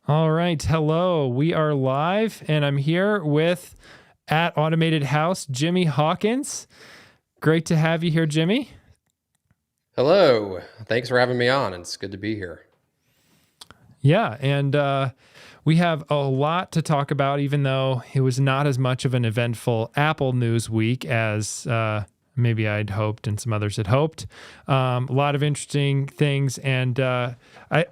All right. Hello. We are live, and I'm here with at Automated House, Jimmy Hawkins. Great to have you here, Jimmy. Hello. Thanks for having me on. It's good to be here. Yeah. And we have a lot to talk about, even though it was not as much of an eventful Apple news week as maybe I'd hoped and some others had hoped. A lot of interesting things. And I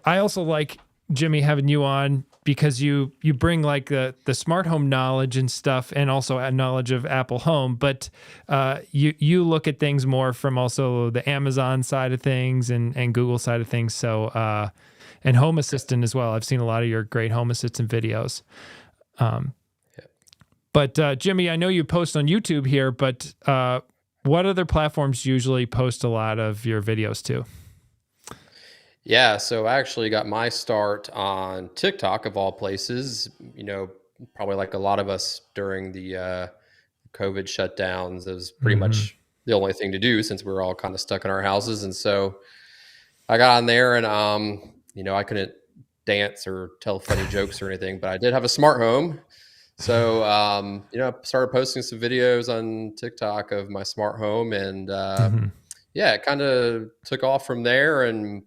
also like, Jimmy, having you on because you bring like the smart home knowledge and stuff, and also a knowledge of Apple Home, but you look at things more from also the Amazon side of things and Google side of things. So and Home Assistant as well. I've seen a lot of your great Home Assistant videos. Yeah. But Jimmy, I know you post on YouTube here, but what other platforms usually post a lot of your videos to? Yeah, so I actually got my start on TikTok of all places, probably like a lot of us during the COVID shutdowns. It was pretty Mm-hmm. much the only thing to do since we were all kind of stuck in our houses. And so I got on there and I couldn't dance or tell funny jokes or anything, but I did have a smart home. So I started posting some videos on TikTok of my smart home, and Mm-hmm. yeah, it kind of took off from there. And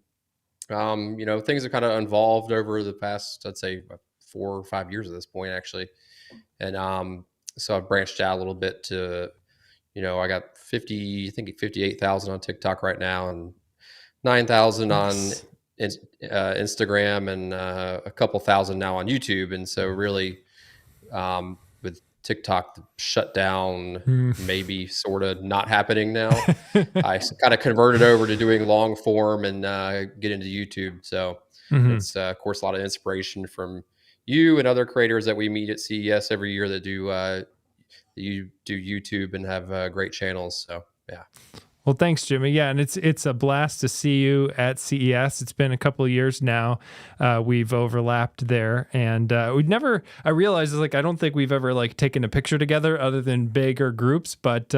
things have kind of evolved over the past, I'd say, 4 or 5 years at this point, actually. And so I've branched out a little bit to, I got 50, I think 58,000 on TikTok right now, and 9,000 on Nice. Instagram, and a couple thousand now on YouTube. And so really, with TikTok shut down, Mm. maybe sort of not happening now, I kind of converted over to doing long form and get into YouTube. So Mm-hmm. it's, of course, a lot of inspiration from you and other creators that we meet at CES every year that you do YouTube and have great channels. So yeah. Well, thanks, Jimmy. Yeah, and it's a blast to see you at CES. It's been a couple of years now. We've overlapped there, and we'd never. I realized like I don't think we've ever like taken a picture together other than bigger groups. But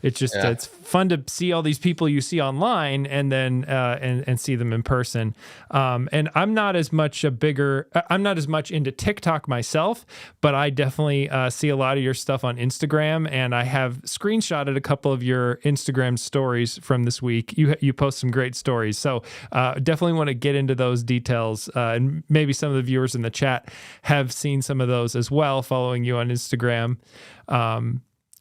it's just Yeah. it's fun to see all these people you see online, and then and see them in person. And I'm not as much a bigger. I'm not as much into TikTok myself, but I definitely see a lot of your stuff on Instagram, and I have screenshotted a couple of your Instagram stories from this week. You post some great stories, so definitely want to get into those details. And maybe some of the viewers in the chat have seen some of those as well, following you on Instagram.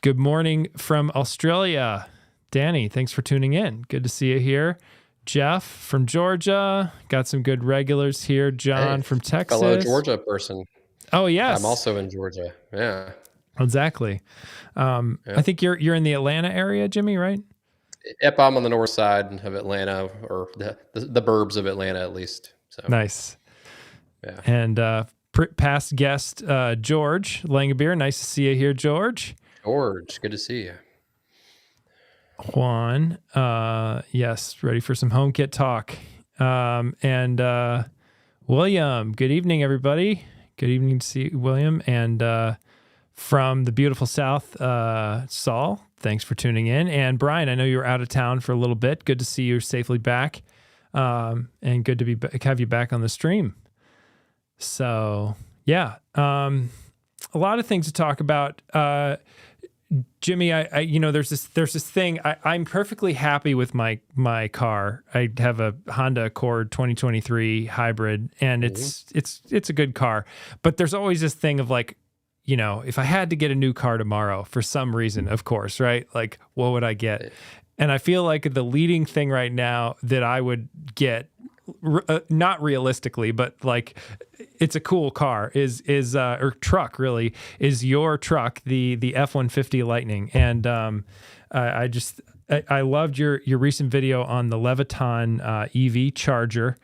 Good morning from Australia, Danny. Thanks for tuning in. Good to see you here. Jeff from Georgia, got some good regulars here. John Hey, from fellow Texas. Georgia person. Oh I'm yes, also in Georgia. Yeah. exactly. I Yeah. think you're in the Atlanta area, Jimmy, right? Yep, I'm on the north side of Atlanta, or the burbs of Atlanta, at least. So Nice. yeah. And past guest George Langabeer, nice to see you here, George. George, good to see you. Juan, yes, ready for some HomeKit talk. And William, good evening, everybody. Good evening to see William. And from the beautiful South, Saul, thanks for tuning in. And Brian, I know you were out of town for a little bit. Good to see you safely back, and good to have you back on the stream. So yeah, a lot of things to talk about. Jimmy, I there's this thing. I'm perfectly happy with my car. I have a Honda Accord 2023 hybrid, and Mhm. it's a good car. But there's always this thing of like, if I had to get a new car tomorrow for some reason, of course, right? Like, what would I get? And I feel like the leading thing right now that I would get, not realistically, but like it's a cool car is or truck really is your truck, the F-150 Lightning. And I loved your recent video on the Leviton EV charger.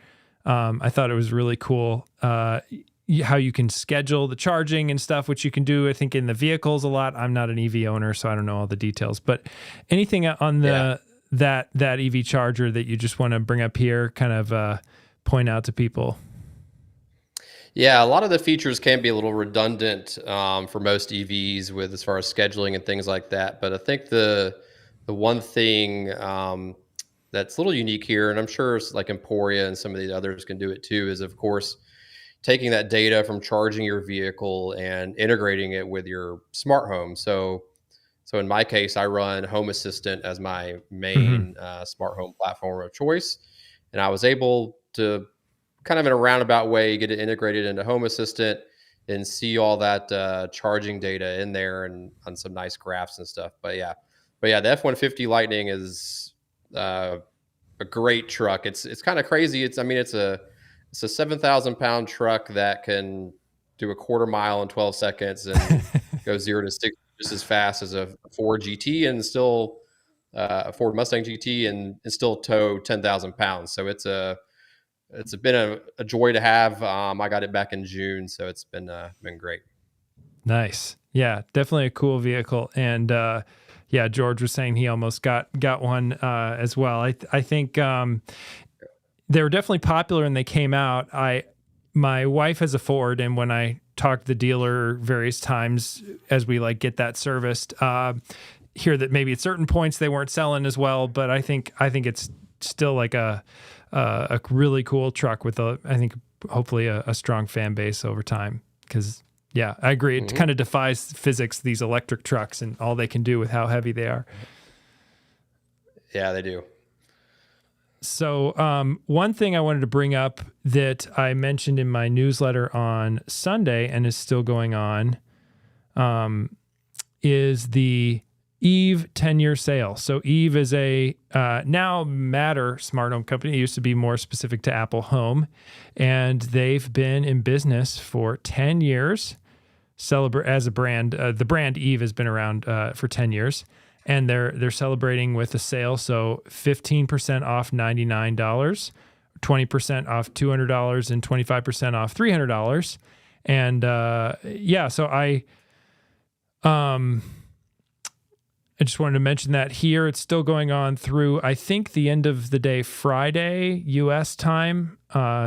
I thought it was really cool. How you can schedule the charging and stuff, which you can do, I think, in the vehicles a lot. I'm not an EV owner, so I don't know all the details. But anything on Yeah. that EV charger that you just want to bring up here, kind of point out to people? Yeah, a lot of the features can be a little redundant for most EVs with as far as scheduling and things like that. But I think the one thing that's a little unique here, and I'm sure it's like Emporia and some of these others can do it too, is of course taking that data from charging your vehicle and integrating it with your smart home. So in my case, I run Home Assistant as my Hmm. main smart home platform of choice, and I was able to kind of in a roundabout way get it integrated into Home Assistant and see all that charging data in there and on some nice graphs and stuff. But yeah, the F-150 Lightning is uh, a great truck. It's kind of crazy. It's a 7,000 pound truck that can do a quarter mile in 12 seconds and go 0 to 60 just as fast as a Ford GT and still a Ford Mustang GT and still tow 10,000 pounds. So it's been a joy to have. I got it back in June, so it's been great. Nice. Yeah, definitely a cool vehicle. And yeah, George was saying he almost got one as well. I think they were definitely popular when they came out. My wife has a Ford, and when I talked to the dealer various times as we like get that serviced, hear that maybe at certain points they weren't selling as well. But I think it's still like a really cool truck with I think hopefully a strong fan base over time. Because yeah, I agree. It kind of defies physics, these electric trucks and all they can do with how heavy they are. Yeah, they do. So one thing I wanted to bring up that I mentioned in my newsletter on Sunday and is still going on is the Eve 10-year sale. So Eve is a now Matter smart home company. It used to be more specific to Apple Home, and they've been in business for 10 years. As a brand, the brand Eve has been around for 10 years. And they're celebrating with a sale, so 15% off $99, 20% off $200, and 25% off $300. And yeah, so I just wanted to mention that here. It's still going on through, I think, the end of the day Friday, U.S. time.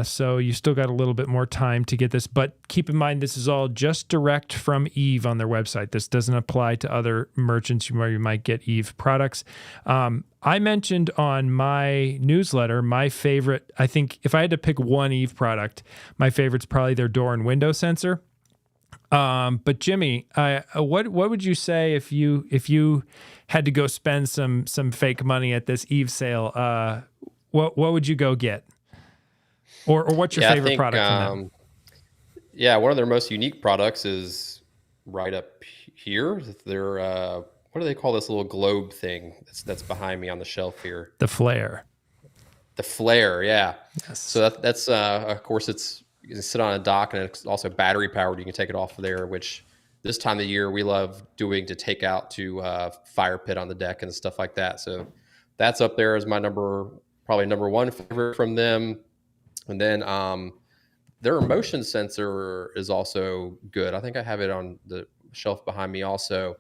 So you still got a little bit more time to get this. But keep in mind, this is all just direct from Eve on their website. This doesn't apply to other merchants where you might get Eve products. I mentioned on my newsletter, my favorite, I think if I had to pick one Eve product, my favorite's probably their door and window sensor. But Jimmy, what would you say if you had to go spend some fake money at this Eve sale? What would you go get? Or what's your favorite product from them? Yeah, one of their most unique products is right up here. Their what do they call this little globe thing that's behind me on the shelf here? The Flare. The Flare, yeah. Yes. So that's of course you can sit on a dock, and it's also battery powered. You can take it off of there, which this time of year we love doing to take out to fire pit on the deck and stuff like that. So that's up there as my probably number one favorite from them. And then their motion sensor is also good. I think I have it on the shelf behind me also.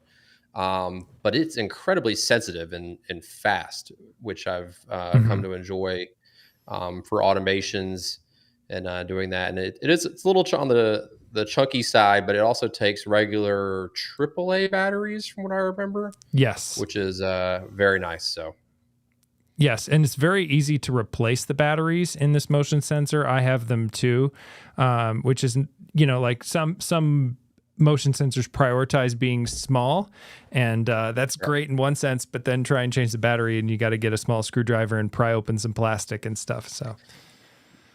But it's incredibly sensitive and fast, which I've come to enjoy for automations and doing that. And it's a little on the chunky side, but it also takes regular AAA batteries from what I remember. Yes. Which is very nice. So. Yes, and it's very easy to replace the batteries in this motion sensor. I have them too, which is, like some motion sensors prioritize being small, and that's great in one sense, but then try and change the battery and you got to get a small screwdriver and pry open some plastic and stuff. So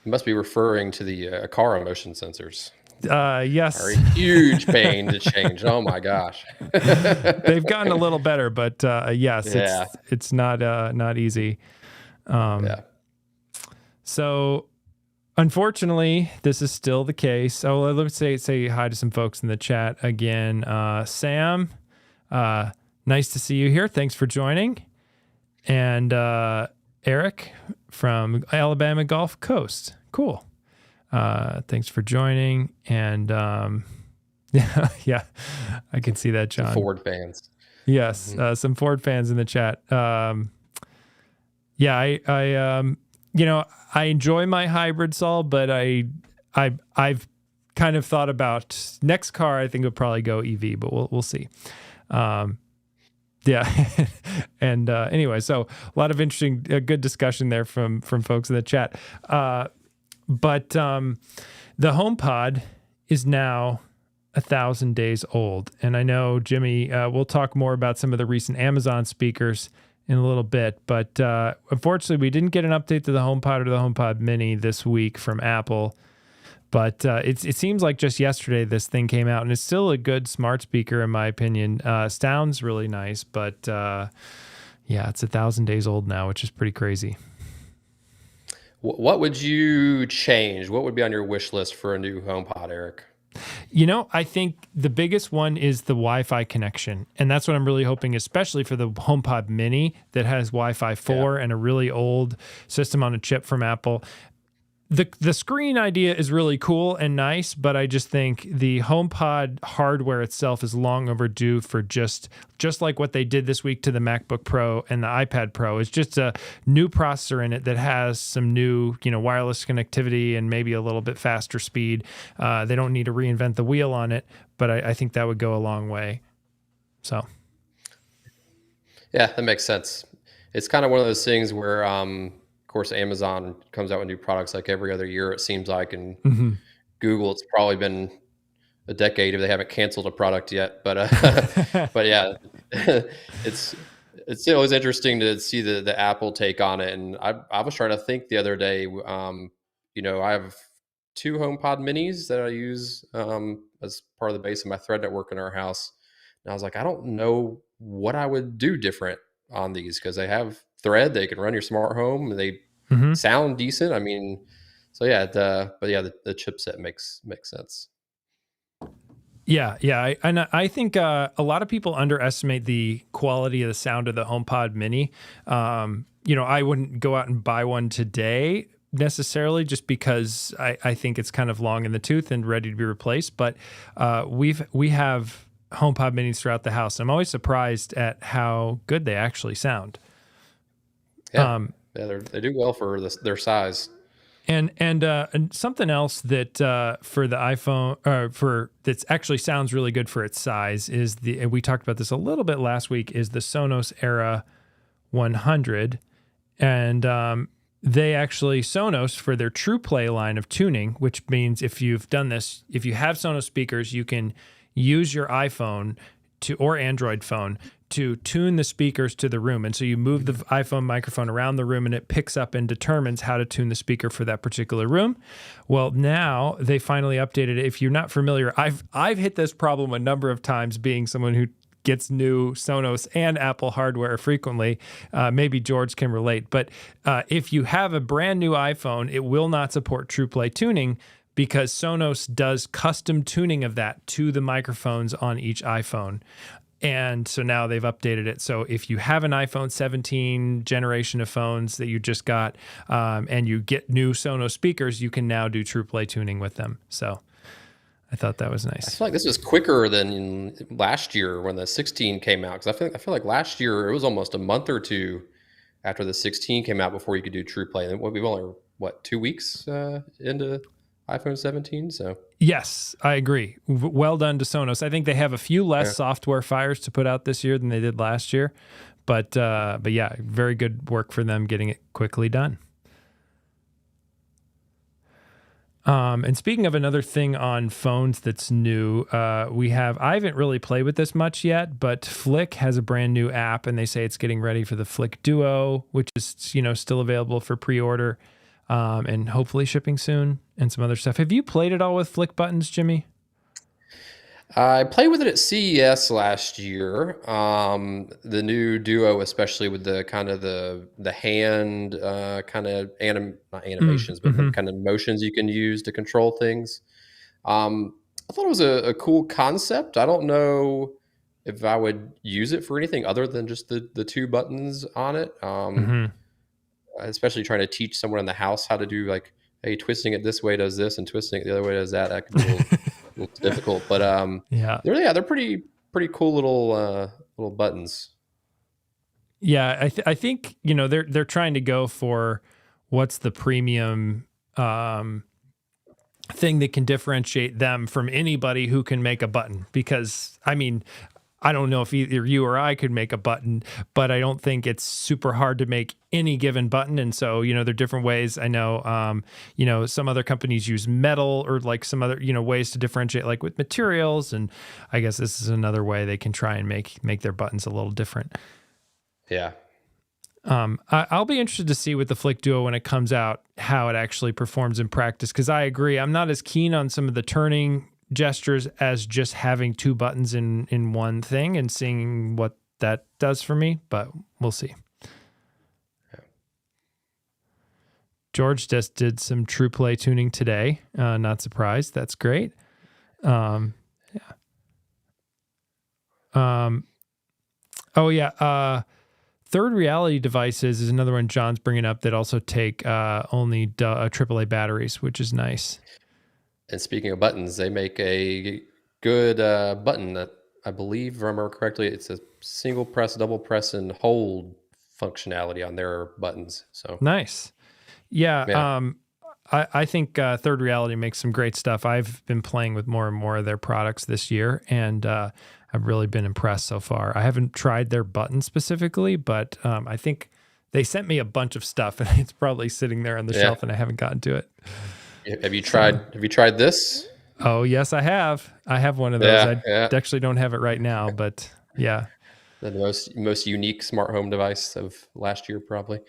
you must be referring to the Akara motion sensors. Yes. Are a huge pain to change. Oh my gosh. They've gotten a little better, but yes, it's not easy. Yeah. So unfortunately, this is still the case. Oh, let me say hi to some folks in the chat again. Sam, nice to see you here. Thanks for joining. And Eric from Alabama Gulf Coast. Cool. Thanks for joining. And yeah, I can see that, John. Ford fans. Yes, some Ford fans in the chat. Yeah, I enjoy my hybrid, Saul, but I've kind of thought about next car. I think it'll probably go EV, but we'll see. Yeah. And anyway, so a lot of interesting, good discussion there from folks in the chat. But The HomePod is now 1,000 days old. And I know, Jimmy, we'll talk more about some of the recent Amazon speakers in a little bit, but unfortunately, we didn't get an update to the HomePod or the HomePod Mini this week from Apple. But it seems like just yesterday this thing came out, and it's still a good smart speaker in my opinion. Sounds really nice, but yeah, it's 1,000 days old now, which is pretty crazy. What would you change? What would be on your wish list for a new HomePod, Eric? I think the biggest one is the Wi-Fi connection. And that's what I'm really hoping, especially for the HomePod Mini that has Wi-Fi 4 and a really old system on a chip from Apple. The screen idea is really cool and nice, but I just think the HomePod hardware itself is long overdue for just like what they did this week to the MacBook Pro and the iPad Pro. It's just a new processor in it that has some new, wireless connectivity and maybe a little bit faster speed. They don't need to reinvent the wheel on it, but I think that would go a long way. So, yeah, that makes sense. It's kind of one of those things where, of course, Amazon comes out with new products like every other year, it seems like, and Google, it's probably been a decade if they haven't canceled a product yet. But but yeah, it's always interesting to see the Apple take on it. And I was trying to think the other day. I have 2 HomePod Minis that I use as part of the base of my Thread network in our house. And I was like, I don't know what I would do different on these because they have Thread. They can run your smart home. They sound decent. I mean, so yeah. The chipset makes sense. Yeah. I think a lot of people underestimate the quality of the sound of the HomePod Mini. I wouldn't go out and buy one today necessarily just because I think it's kind of long in the tooth and ready to be replaced. But we have HomePod Minis throughout the house. I'm always surprised at how good they actually sound. Yeah, they do well for their size. And something else that for the iPhone that's actually sounds really good for its size is we talked about this a little bit last week, is the Sonos Era 100, and Sonos for their TruePlay line of tuning, which means if you have Sonos speakers, you can use your iPhone or Android phone to tune the speakers to the room. And so you move the iPhone microphone around the room and it picks up and determines how to tune the speaker for that particular room. Well, now they finally updated it. If you're not familiar, I've hit this problem a number of times being someone who gets new Sonos and Apple hardware frequently. Maybe George can relate. But if you have a brand new iPhone, it will not support TruePlay tuning because Sonos does custom tuning of that to the microphones on each iPhone. And so now they've updated it. So if you have an iPhone 17 generation of phones that you just got and you get new Sonos speakers, you can now do TruePlay tuning with them. So I thought that was nice. I feel like this is quicker than last year when the 16 came out. Because I feel like last year it was almost a month or two after the 16 came out before you could do TruePlay. And we've only, 2 weeks into iPhone 17. So yes, I agree. Well done to Sonos. I think they have a few less software fires to put out this year than they did last year, but yeah, very good work for them getting it quickly done. And speaking of another thing on phones that's new, I haven't really played with this much yet, but Flick has a brand new app, and they say it's getting ready for the Flick Duo, which is still available for pre-order. And hopefully shipping soon, and some other stuff. Have you played it all with Flick buttons, Jimmy? I played with it at CES last year. The new Duo, especially with the kind of the hand kind of not animations, but kind of motions you can use to control things. I thought it was a cool concept. I don't know if I would use it for anything other than just the 2 buttons on it. Especially trying to teach someone in the house how to do, like, hey, twisting it this way does this and twisting it the other way does that. That could be a little difficult, but they're pretty cool little buttons. Yeah, I think they're trying to go for what's the premium thing that can differentiate them from anybody who can make a button. Because I mean, I don't know if either you or I could make a button, but I don't think it's super hard to make any given button. And so, there are different ways. I know, some other companies use metal or like some other, ways to differentiate, like with materials. And I guess this is another way they can try and make their buttons a little different. Yeah. I'll be interested to see with the Flick Duo when it comes out, how it actually performs in practice. Cause I agree. I'm not as keen on some of the turning gestures as just having two buttons in one thing and seeing what that does for me, but we'll see. Yeah. George just did some true play tuning today. Not surprised. That's great. Yeah. Oh yeah. Third reality devices is another one John's bringing up that also take only AAA batteries, which is nice. And speaking of buttons, they make a good button that I believe, if I remember correctly, it's a single press, double press, and hold functionality on their buttons. So nice. Yeah. yeah. I think Third Reality makes some great stuff. I've been playing with more and more of their products this year, and I've really been impressed so far. I haven't tried their button specifically, but I think they sent me a bunch of stuff, and it's probably sitting there on the shelf, and I haven't gotten to it. Have you tried this? Oh, yes, I have. I have one of those. I actually don't have it right now, but yeah. The most unique smart home device of last year, probably.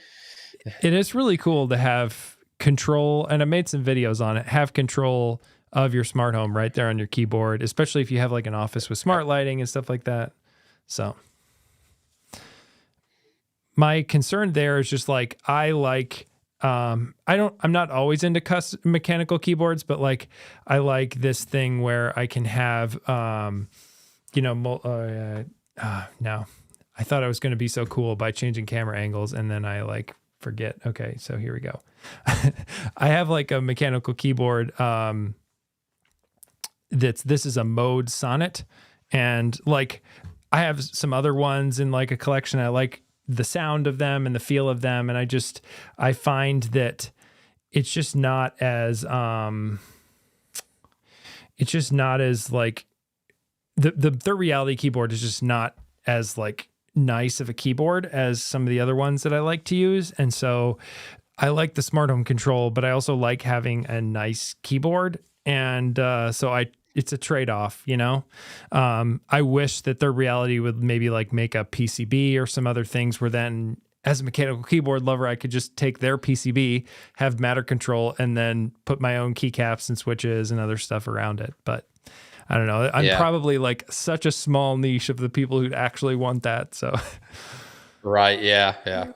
It is really cool to have control, and I made some videos on it, have control of your smart home right there on your keyboard, especially if you have like an office with smart lighting and stuff like that. So my concern there is just like, I'm not always into mechanical keyboards, but like I like this thing where I can have, no, I thought I was going to be so cool by changing camera angles, and then I like forget. Okay, so here we go. I have like a mechanical keyboard. This is a Mode Sonnet, and like I have some other ones in like a collection. I like the sound of them and the feel of them, and I find that it's just not as like the reality keyboard is just not as like nice of a keyboard as some of the other ones that I like to use. And so I like the smart home control, but I also like having a nice keyboard. And it's a trade-off, I wish that their reality would maybe like make a PCB or some other things where then as a mechanical keyboard lover, I could just take their PCB, have matter control, and then put my own keycaps and switches and other stuff around it. But I don't know. I'm probably like such a small niche of the people who'd actually want that. So, right. Yeah. Yeah.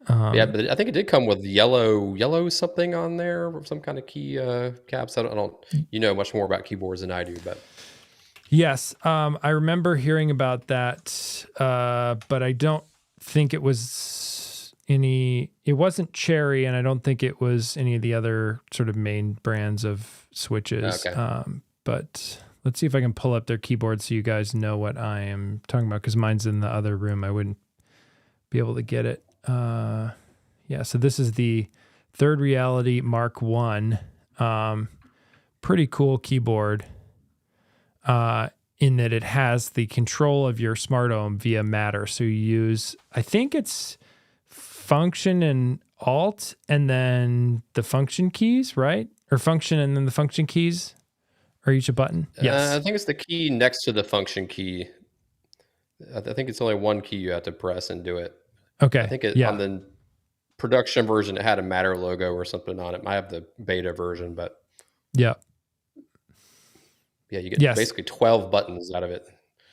But I think it did come with yellow something on there, some kind of key caps. I don't, much more about keyboards than I do, but yes, I remember hearing about that, but I don't think it was it wasn't Cherry, and I don't think it was any of the other sort of main brands of switches. Okay. But let's see if I can pull up their keyboard so you guys know what I am talking about, because mine's in the other room. I wouldn't be able to get it. So this is the Third Reality Mark 1. Pretty cool keyboard. In that it has the control of your smart home via Matter. So you use, I think it's Function and Alt, and then the function keys, right? Or Function and then the function keys are each a button. Yes. I think it's the key next to the function key. I think it's only one key you have to press and do it. Okay. I think on the production version, it had a Matter logo or something on it. I have the beta version, but yeah. Yeah, you get basically 12 buttons out of it.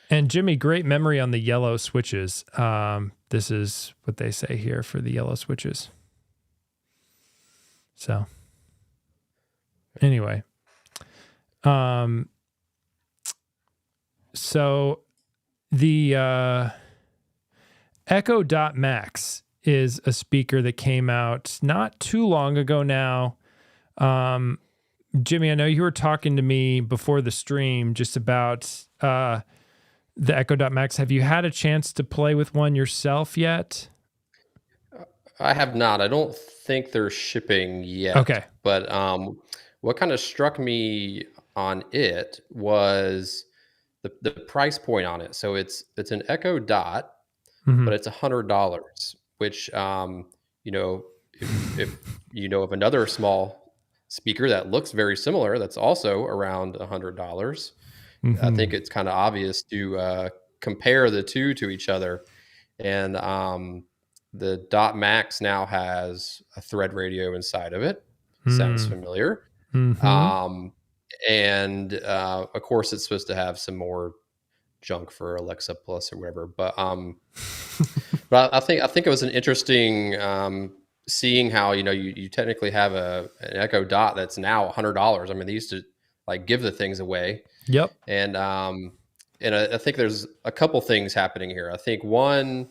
And Jimmy, great memory on the yellow switches. This is what they say here for the yellow switches. So anyway, so the Echo Dot Max is a speaker that came out not too long ago now. Jimmy, I know you were talking to me before the stream just about the Echo Dot Max. Have you had a chance to play with one yourself yet? I have not. I don't think they're shipping yet. Okay. But what kind of struck me on it was the price point on it. So it's an Echo Dot, Hmm. but it's $100, which you know, if you know of another small speaker that looks very similar, that's also around $100, I think Hmm. it's kind of obvious to compare the two to each other. And the Dot Max now has a Thread radio inside of it. Sounds Mm. familiar. Hmm. Um, and of course, it's supposed to have some more junk for Alexa Plus or whatever. But I think it was an interesting seeing how you technically have an Echo Dot that's now $100. I mean, they used to like give the things away, Yep. and I think there's a couple things happening here. I think one,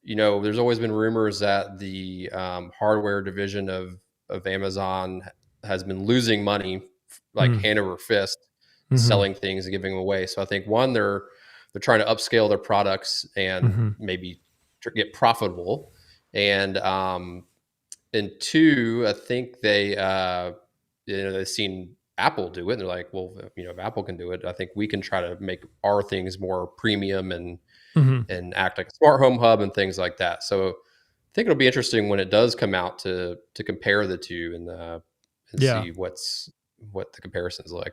there's always been rumors that the hardware division of Amazon has been losing money like Mm. hand over fist, Hmm. selling things and giving them away. So I think one, they're trying to upscale their products and Hmm. maybe get profitable, and two, I think they've seen Apple do it, and they're like, well, if Apple can do it, I think we can try to make our things more premium Hmm. and act like a smart home hub and things like that. So I think it'll be interesting when it does come out to compare the two and Yeah. see what the comparison's like.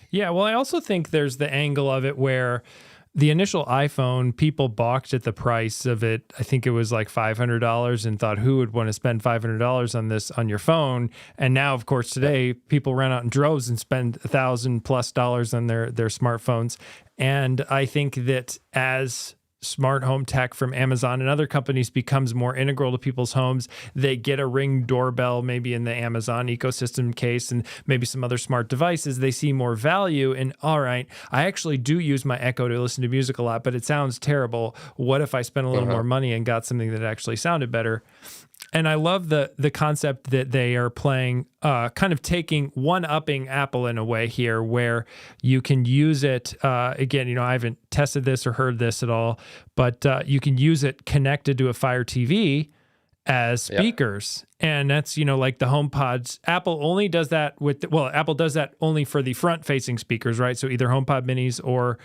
Yeah, well, I also think there's the angle of it where the initial iPhone, people balked at the price of it. I think it was like $500 and thought, who would want to spend $500 on this on your phone? And now, of course, Yep. today people run out in droves and spend $1,000+ on their smartphones. And I think that as smart home tech from Amazon and other companies becomes more integral to people's homes, they get a Ring doorbell maybe in the Amazon ecosystem case and maybe some other smart devices, they see more value in, all right, I actually do use my Echo to listen to music a lot, but it sounds terrible. What if I spent a little Uh-huh. more money and got something that actually sounded better? And I love the concept that they are playing, kind of taking one upping Apple in a way here, where you can use it. Again, I haven't tested this or heard this at all, but you can use it connected to a Fire TV as Yep. speakers. And that's, like the HomePods. Apple only does that Apple does that only for the front facing speakers, right? So either HomePod minis or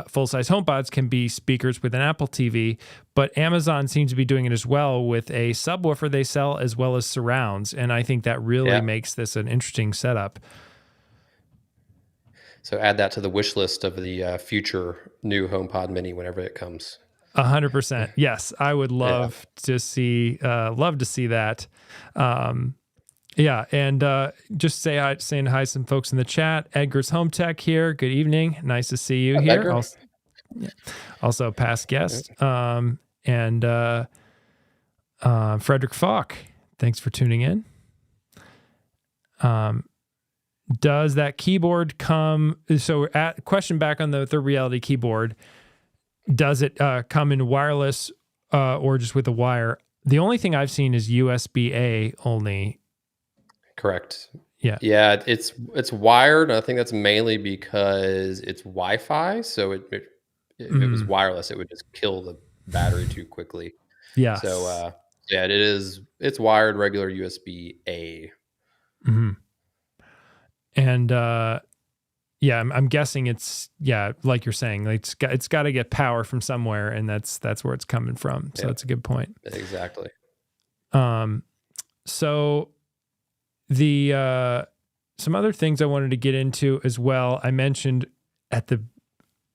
full size HomePods can be speakers with an Apple TV, but Amazon seems to be doing it as well with a subwoofer they sell as well as surrounds. And I think that really Yeah. makes this an interesting setup. So add that to the wish list of the future new HomePod Mini whenever it comes. 100%. Yes, I would Yeah. love to see that. Um, yeah, and just saying hi to some folks in the chat. Edgar's Home Tech here. Good evening. Nice to see you here. Edgar. Also, yeah, also past Yeah. guest. And Frederick Falk. Thanks for tuning in. Um, does that keyboard come? So, question back on the Reality keyboard. Does it come in wireless or just with a wire? The only thing I've seen is USB-A only. Correct. Yeah. Yeah, it's wired. I think that's mainly because it's Wi-Fi. So if it was Mm, wireless, it would just kill the battery too quickly. So yes. yeah, it's wired regular USB A. Mhm. And yeah, I'm guessing it's, yeah, like you're saying, like it's got to get power from somewhere, and that's where it's coming from. So Yep, that's a good point. exactly. Um, so the some other things I wanted to get into as well. I mentioned at the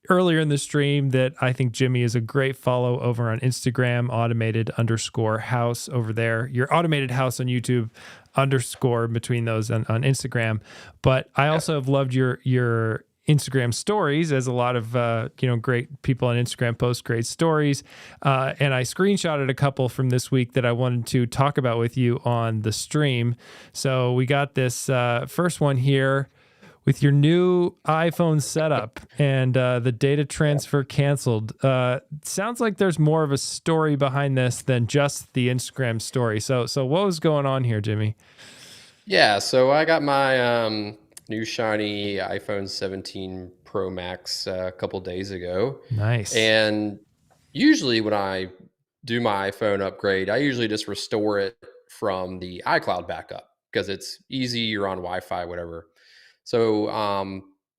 earlier in the stream that I think Jimmy is a great follow over on Instagram, automated_house over there. Your automated house on YouTube underscore between those on Instagram. But I Yeah, also have loved your Instagram stories, as a lot of great people on Instagram post great stories. And I screenshotted a couple from this week that I wanted to talk about with you on the stream. So we got this first one here with your new iPhone setup and the data yeah. transfer canceled. Sounds like there's more of a story behind this than just the Instagram story. So what was going on here, Jimmy? Yeah, so I got my new shiny iPhone 17 Pro Max a couple days ago. Nice. And usually when I do my iPhone upgrade, I usually just restore it from the iCloud backup because it's easy, you're on Wi-Fi, whatever. So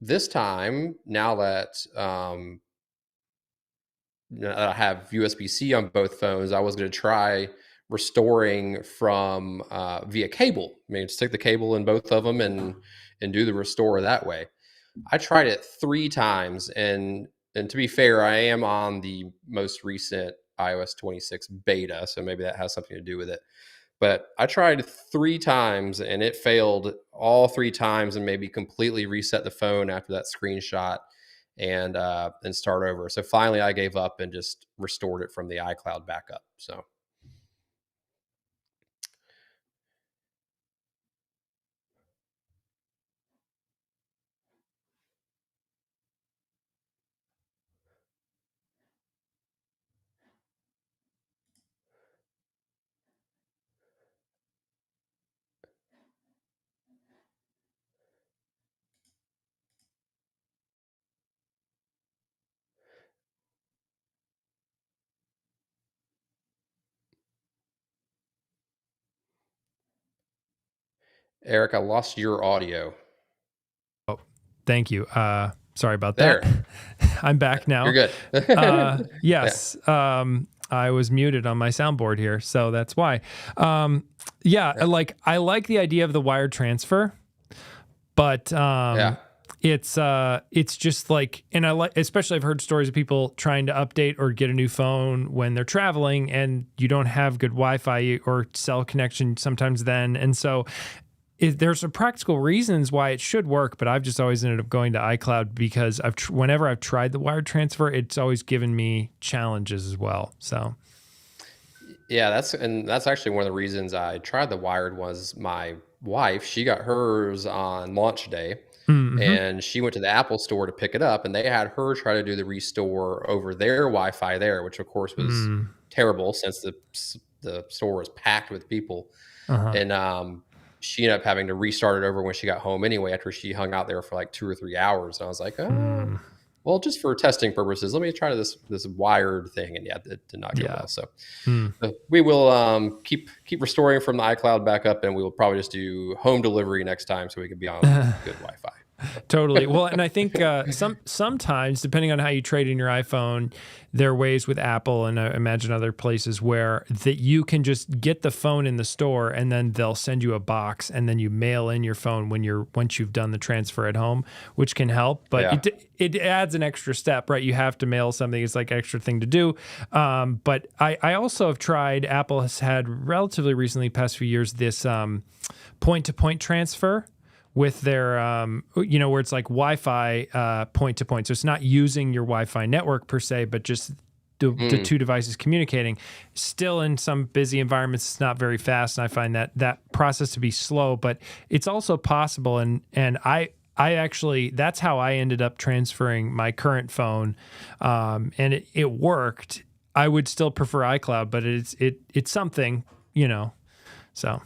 this time, now that I have USB-C on both phones, I was going to try restoring from via cable. I mean, just take the cable in both of them and do the restore that way. I tried it 3 times, and to be fair, I am on the most recent iOS 26 beta, so maybe that has something to do with it. But I tried 3 times and it failed all 3 times, and maybe completely reset the phone after that screenshot and start over. So finally, I gave up and just restored it from the iCloud backup. So Eric, I lost your audio. Oh, thank you. Sorry about that. There, I'm back you're now. good. Yeah, Yes. I was muted on my soundboard here, so that's why. Yeah, yeah, I like the idea of the wire transfer, but yeah, it's just like, and I like, especially I've heard stories of people trying to update or get a new phone when they're traveling and you don't have good Wi-Fi or cell connection sometimes then, and so there's some practical reasons why it should work, but I've just always ended up going to iCloud because whenever I've tried the wire transfer, it's always given me challenges as well. So, yeah. That's actually one of the reasons I tried the wired. Was my wife, she got hers on launch day, mm-hmm, and she went to the Apple store to pick it up, and they had her try to do the restore over their Wi-Fi there, which of course was mm, terrible since the store was packed with people. uh-huh, And she ended up having to restart it over when she got home anyway, after she hung out there for like 2 or 3 hours. And I was like, mm, well, just for testing purposes, let me try this wired thing. And yeah, it did not go yeah, well. So mm. we will keep restoring from the iCloud backup, and we will probably just do home delivery next time so we can be on good Wi-Fi. Totally. Well, and I think sometimes, depending on how you trade in your iPhone, there are ways with Apple and I imagine other places where that you can just get the phone in the store and then they'll send you a box and then you mail in your phone once you've done the transfer at home, which can help. But Yeah. it adds an extra step, right? You have to mail something; it's like extra thing to do. But I also have tried. Apple has had relatively recently, past few years, this point to point transfer with their where it's like Wi-Fi point to point, so it's not using your Wi-Fi network per se, but just the Mm. two devices communicating. Still, in some busy environments, it's not very fast, and I find that process to be slow, but it's also possible. And I actually, that's how I ended up transferring my current phone, and it worked. I would still prefer iCloud, but it's something, so.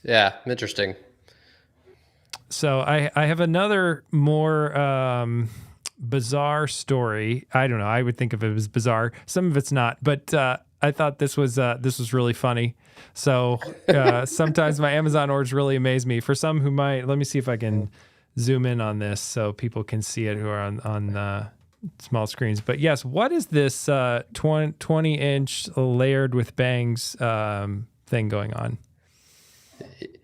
Yeah. Interesting. So I have another more bizarre story. I don't know. I would think of it as bizarre. Some of it's not, but I thought this was really funny. So sometimes my Amazon orders really amaze me. For some who might, let me see if I can zoom in on this so people can see it who are on small screens. But yes, what is this 20-inch layered with bangs thing going on?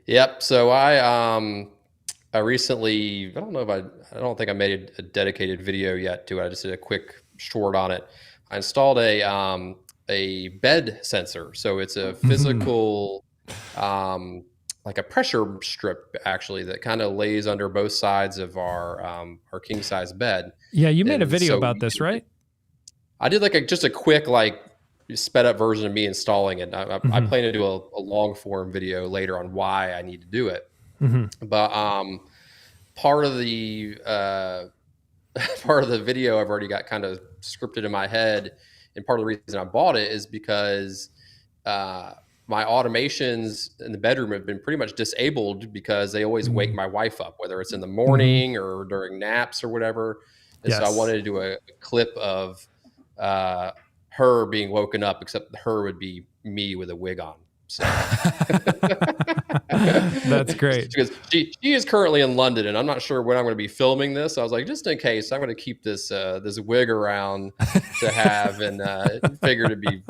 Yep. So I recently, I don't think I made a dedicated video yet to it. I just did a quick short on it. I installed a bed sensor. So it's a Mhm. physical, like a pressure strip actually, that kind of lays under both sides of our king size bed. Yeah, you made a And video so about this, right? I did like just a quick, like, sped up version of me installing it. I Hmm. plan to do a long form video later on why I need to do it. Hmm. But part of the part of the video I've already got kind of scripted in my head, and part of the reason I bought it is because uh, my automations in the bedroom have been pretty much disabled because they always wake my wife up, whether it's in the Hmm. morning or during naps or whatever. And so I Yes. wanted to do a clip of uh, her being woken up, except her would be me with a wig on. So That's great. because she is currently in London, and I'm not sure when I'm going to be filming this. I was like, just in case, I'm going to keep this wig around to have, and figure to be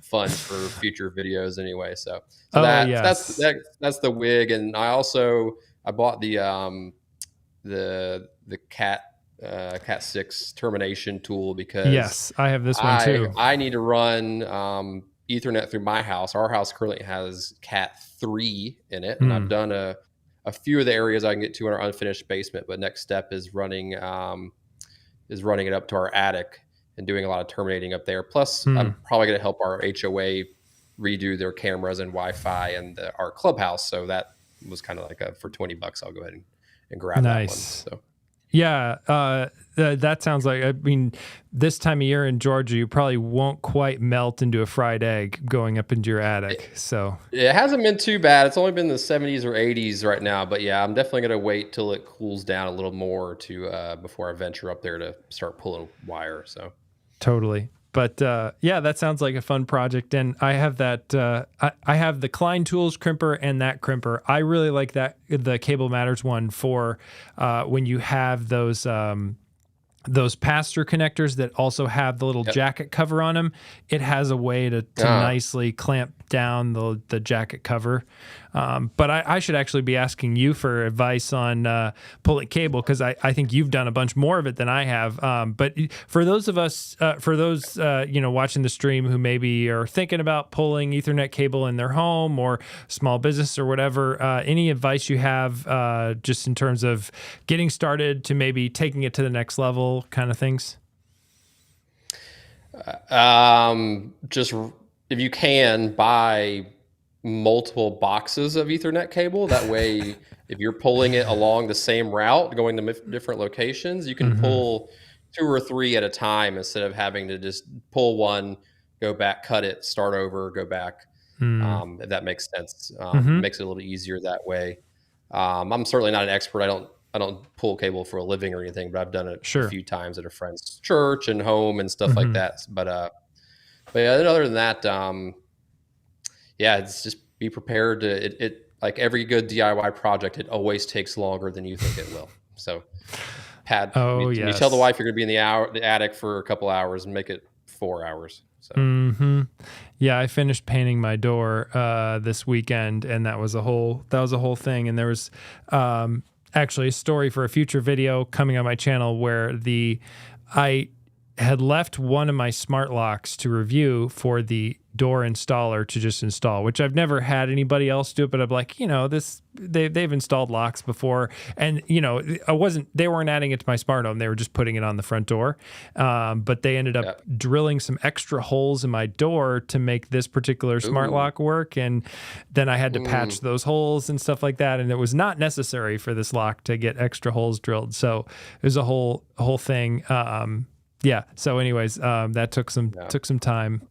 fun for future videos anyway. So Oh that's yes. that's the wig, and I bought the Cat 6 termination tool because Yes, I have this one I too. I need to run Ethernet through my house. Our house currently has Cat 3 in it, and I've Hmm. done a few of the areas I can get to in our unfinished basement. But next step is running it up to our attic and doing a lot of terminating up there. Plus, Hmm. I'm probably going to help our HOA redo their cameras and Wi-Fi and our clubhouse. So that was kind of like for $20, I'll go ahead and grab that one. Nice. So Yeah, that sounds like, I mean, this time of year in Georgia, you probably won't quite melt into a fried egg going up into your attic. So it hasn't been too bad. It's only been the 70s or 80s right now, but yeah, I'm definitely going to wait till it cools down a little more to before I venture up there to start pulling wire. So totally. But yeah, that sounds like a fun project. And I have that. I have the Klein Tools crimper and that crimper. I really like that, the Cable Matters one, for when you have those pass-through connectors that also have the little yep. jacket cover on them. It has a way to nicely clamp down the jacket cover. But I should actually be asking you for advice on pulling cable, because I think you've done a bunch more of it than I have. But for those of us, watching the stream, who maybe are thinking about pulling Ethernet cable in their home or small business or whatever, any advice you have just in terms of getting started to maybe taking it to the next level kind of things? Just if you can buy multiple boxes of Ethernet cable, that way, if you're pulling it along the same route, going to different locations, you can Mm-hmm. pull 2 or 3 at a time instead of having to just pull one, go back, cut it, start over, go back. If that makes sense, Mm-hmm. makes it a little easier that way. I'm certainly not an expert. I don't pull cable for a living or anything, but I've done it a Sure. few times at a friend's church and home and stuff like Mm-hmm. that. But yeah, other than that, yeah, it's just be prepared to it like every good DIY project, it always takes longer than you think it will. So Oh when you tell the yes. wife you're going to be in the attic for a couple hours, and make it 4 hours. So Hmm. Yeah, I finished painting my door this weekend, and that was a whole thing. And there was actually a story for a future video coming on my channel where I had left one of my smart locks to review for the door installer to just install, which I've never had anybody else do it, but I'm like, they've installed locks before, and they weren't adding it to my smart home, they were just putting it on the front door. But they ended yeah. up drilling some extra holes in my door to make this particular smart Ooh. lock work, and then I had to patch those holes and stuff like that, and it was not necessary for this lock to get extra holes drilled, so it was a whole thing. Yeah. So, anyways, that took some time.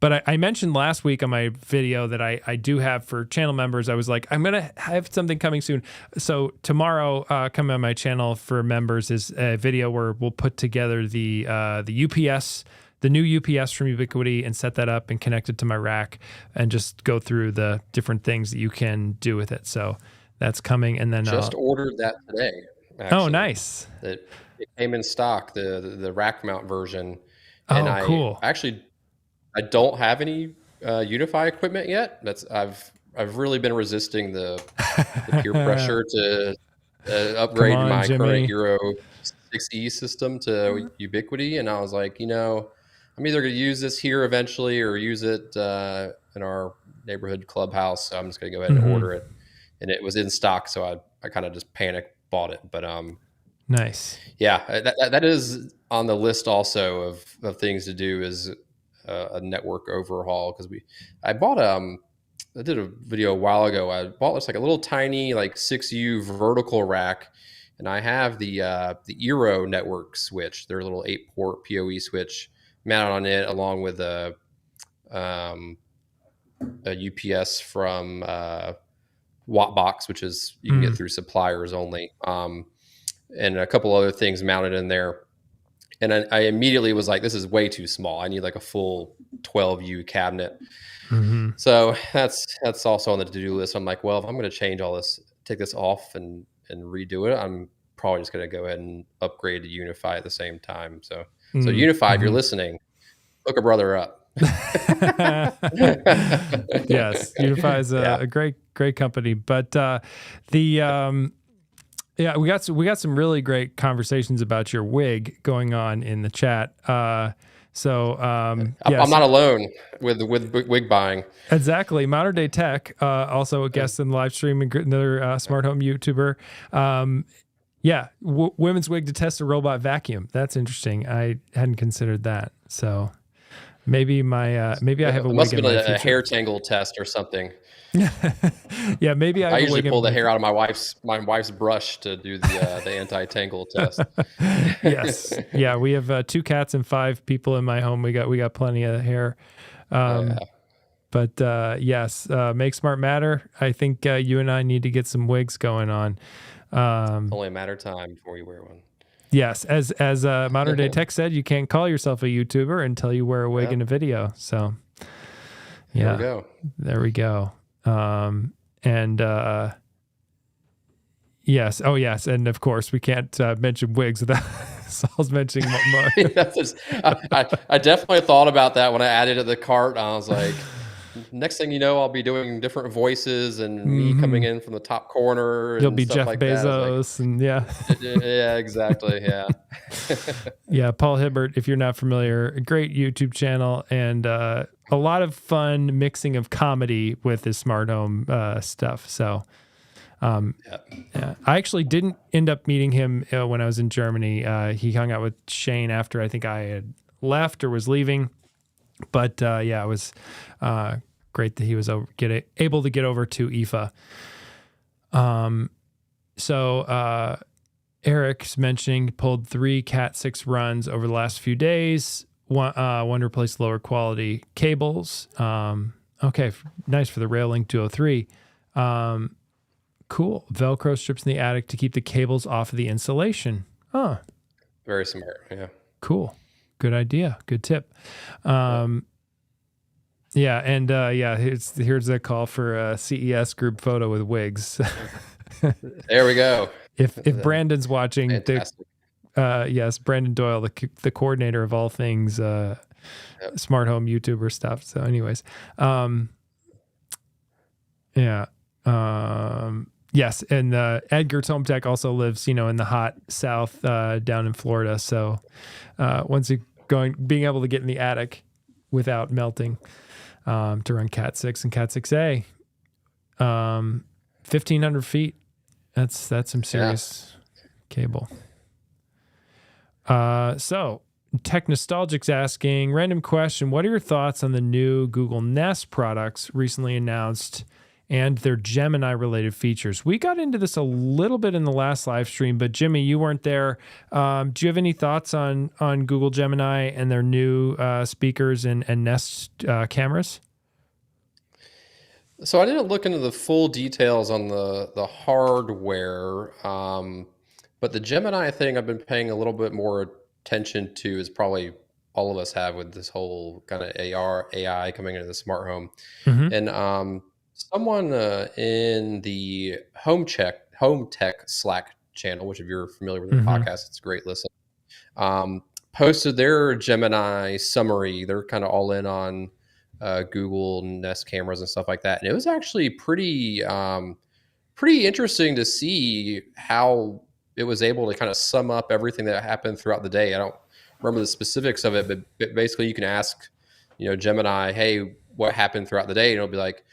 But I mentioned last week on my video that I do have for channel members. I was like, I'm gonna have something coming soon. So tomorrow, coming on my channel for members is a video where we'll put together the UPS. The new UPS from Ubiquiti, and set that up and connect it to my rack, and just go through the different things that you can do with it. So that's coming, and then Just ordered that today, oh, actually. nice. It came in stock, the rack mount version, and Oh, cool. I don't have any Unify equipment yet. I've really been resisting the peer pressure to Come upgrade on, my current Jimmy. Euro 6E system to Ubiquiti, and I was like, I'm either going to use this here eventually or use it in our neighborhood clubhouse. So I'm just going to go ahead and Mm-hmm. order it, and it was in stock, so I kind of just panicked, bought it. But Nice. yeah, that is on the list also of things to do, is a network overhaul, because I did a video a while ago. I bought this like a little tiny like 6U vertical rack, and I have the Eero network switch, their little 8-port PoE switch mounted on it, along with a UPS from Wattbox, which is you can get through suppliers only, and a couple other things mounted in there. And I immediately was like, this is way too small. I need like a full 12U cabinet. Mm-hmm. So that's also on the to-do list. I'm like, well, if I'm going to change all this, take this off and redo it, I'm probably just going to go ahead and upgrade to Unify at the same time. So Unify, if you're Mm-hmm. listening, hook a brother up. Yes, Unify is Yeah. a great company, but yeah, we got some really great conversations about your wig going on in the chat. I'm Yes, not alone with wig buying. exactly. Modern Day Tech, also a guest in the live stream, and another smart home YouTuber. Yeah, women's wig to test a robot vacuum. That's interesting. I hadn't considered that. So maybe maybe I have a It wig must have in been my a future. hair tangle test or something. Yeah, maybe I I have a usually wig in pull the my hair out of my wife's brush to do the anti-tangle test. Yes. Yeah, we have 2 cats and 5 people in my home. We got plenty of hair. Yeah. But yes, make smart matter. I think you and I need to get some wigs going on. It's only a matter of time before you wear one. Yes, as Modern Day Tech said, you can't call yourself a YouTuber until you wear a wig in a video. So There yeah, we go. there we go. And yes, oh yes, and of course we can't mention wigs without Saul's mentioning. I definitely thought about that when I added it to the cart. I was like, next thing you know, I'll be doing different voices and me coming in from the top corner You'll and be stuff Jeff like that. I was like, Bezos, and yeah. yeah, exactly. Yeah. Yeah, Paul Hibbert, if you're not familiar, a great YouTube channel and a lot of fun mixing of comedy with his smart home stuff. So, yeah, I actually didn't end up meeting him when I was in Germany. He hung out with Shane after I think I had left or was leaving. But yeah, it was great that he was able to get over to IFA. So Eric's mentioning pulled 3 Cat 6 runs over the last few days. One to replace lower quality cables. Okay, nice for the Rail-Link 203. Cool. Velcro strips in the attic to keep the cables off of the insulation. Oh, Very smart. Yeah. cool. Good idea. Good tip. Yeah, and yeah, here's a call for a CES group photo with wigs. There we go. If Brandon's watching, Fantastic. yes, Brandon Doyle, the coordinator of all things smart home YouTuber stuff. So, anyways, yeah, yes, and Edgar's Home Tech also lives, in the hot South down in Florida. So, once you being able to get in the attic without melting, to run Cat 6 and Cat 6A, 1,500 feet. That's some serious cable. So Tech Nostalgic's asking, random question, what are your thoughts on the new Google Nest products recently announced and their Gemini related features? We got into this a little bit in the last live stream, but Jimmy, you weren't there. Do you have any thoughts on Google Gemini and their new speakers and Nest cameras? So I didn't look into the full details on the hardware, but the Gemini thing I've been paying a little bit more attention to, is probably all of us have with this whole kind of AI coming into the smart home. Mm-hmm. And someone in the Home Tech Slack channel, which if you're familiar with the podcast, it's a great listen. Posted their Gemini summary. They're kind of all in on Google Nest cameras and stuff like that, and it was actually pretty interesting to see how it was able to kind of sum up everything that happened throughout the day. I don't remember the specifics of it, but basically you can ask, Gemini, hey, what happened throughout the day? And it'll be like,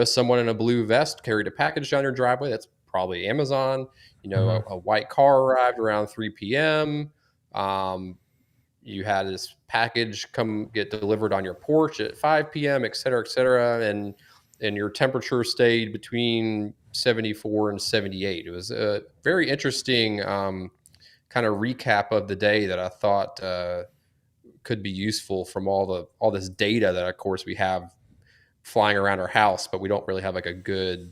someone in a blue vest carried a package down your driveway. That's probably Amazon. A white car arrived around 3 p.m. You had this package come get delivered on your porch at 5 p.m., et cetera, and your temperature stayed between 74 and 78. It was a very interesting kind of recap of the day that I thought could be useful from all this data that, of course, we have flying around our house, but we don't really have like a good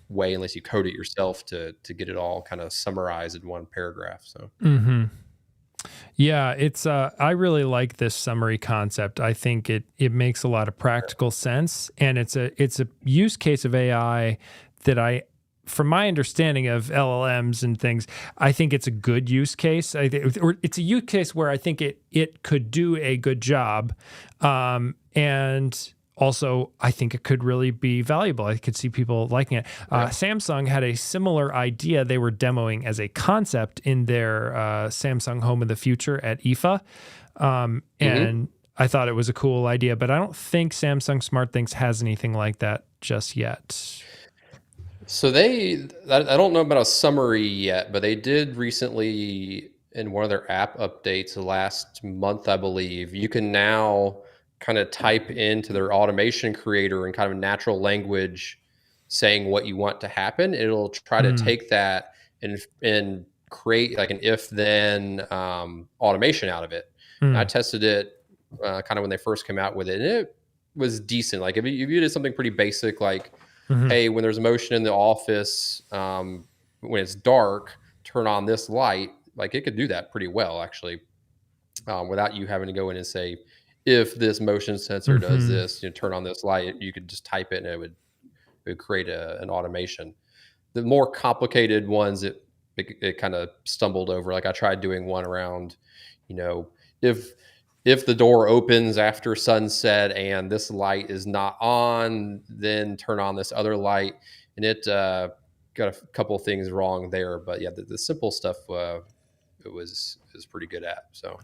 way, unless you code it yourself, to get it all kind of summarized in one paragraph. So. Yeah, it's I really like this summary concept. I think it makes a lot of practical sense, and it's a use case of AI that from my understanding of LLMs and things, I think it's a good use case. Or it's a use case where I think it could do a good job, and also I think it could really be valuable. I could see people liking it. Yeah. Samsung had a similar idea they were demoing as a concept in their Samsung Home of the Future at IFA, and I thought it was a cool idea, but I don't think Samsung SmartThings has anything like that just yet. So I don't know about a summary yet, but they did recently in one of their app updates last month, I believe. You can now kind of type into their automation creator in kind of natural language saying what you want to happen. It'll try to Mm, take that and create like an if then automation out of it. And I mm, tested it kind of when they first came out with it, and it was decent. Like if you did something pretty basic, like mhm, hey, when there's motion in the office, when it's dark, turn on this light. Like it could do that pretty well, actually, without you having to go in and say, if this motion sensor does mhm, this, turn on this light. You could just type it and it would create an automation. The more complicated ones, it kind of stumbled over. Like I tried doing one around, you know, if if the door opens after sunset and this light is not on, then turn on this other light. And it got a couple of things wrong there, but yeah, the simple stuff it was pretty good at. So